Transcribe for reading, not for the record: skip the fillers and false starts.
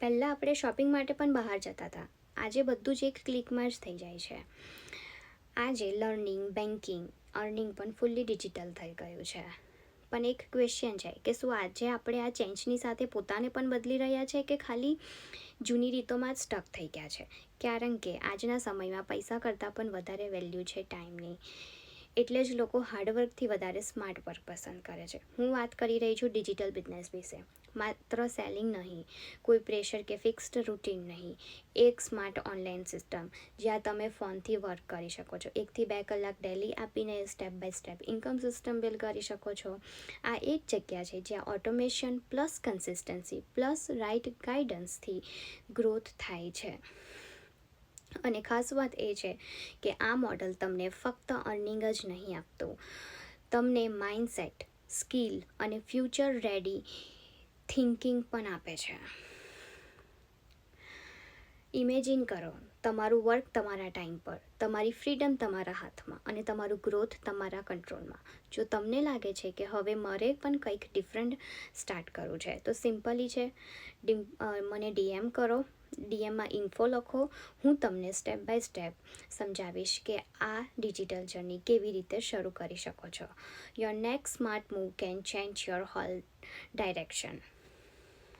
પહેલાં આપણે શોપિંગ માટે પણ બહાર જતા હતા, આજે બધું જ એક ક્લિકમાં જ થઈ જાય છે. આજે લર્નિંગ, બેન્કિંગ, અર્નિંગ પણ ફૂલ્લી ડિજિટલ થઈ ગયું છે. પણ એક ક્વેશ્ચન છે કે શું આજે આપણે આ ચેન્જની સાથે પોતાને પણ બદલી રહ્યા છે કે ખાલી જૂની રીતોમાં જ સ્ટક થઈ ગયા છે? કારણ કે આજના સમયમાં પૈસા કરતાં પણ વધારે વેલ્યુ છે ટાઈમની. એટલે જ લોકો હાર્ડવર્કથી વધારે સ્માર્ટ વર્ક પસંદ કરે છે. હું વાત કરી રહી છું ડિજિટલ બિઝનેસ વિશે. માત્ર સેલિંગ નહીં, કોઈ પ્રેશર કે ફિક્સ્ડ રૂટીન નહીં, એક સ્માર્ટ ઓનલાઈન સિસ્ટમ જ્યાં તમે ફોનથી વર્ક કરી શકો છો. 1 થી 2 કલાક ડેલી આપીને step by step income system build કરી શકો છો. આ એક જગ્યા છે જ્યાં automation plus consistency plus right ગાઈડન્સથી ગ્રોથ થાય છે. અને ખાસ વાત એ છે કે આ મોડલ તમને ફક્ત અર્નિંગ જ નહીં આપતું, તમને માઇન્ડસેટ, સ્કિલ અને ફ્યુચર રેડી થિંકિંગ પણ આપે છે. ઇમેજિન કરો, તમારું વર્ક તમારા ટાઈમ પર, તમારી ફ્રીડમ તમારા હાથમાં અને તમારું ગ્રોથ તમારા કંટ્રોલમાં. જો તમને લાગે છે કે હવે મારે પણ કંઈક ડિફરન્ટ સ્ટાર્ટ કરવું છે તો સિમ્પલી છે, મને ડીએમ કરો. ડીએમમાં ઇન્ફો લખો. હું તમને સ્ટેપ બાય સ્ટેપ સમજાવીશ કે આ ડિજિટલ જર્ની કેવી રીતે શરૂ કરી શકો છો. Your next smart move can change your whole direction.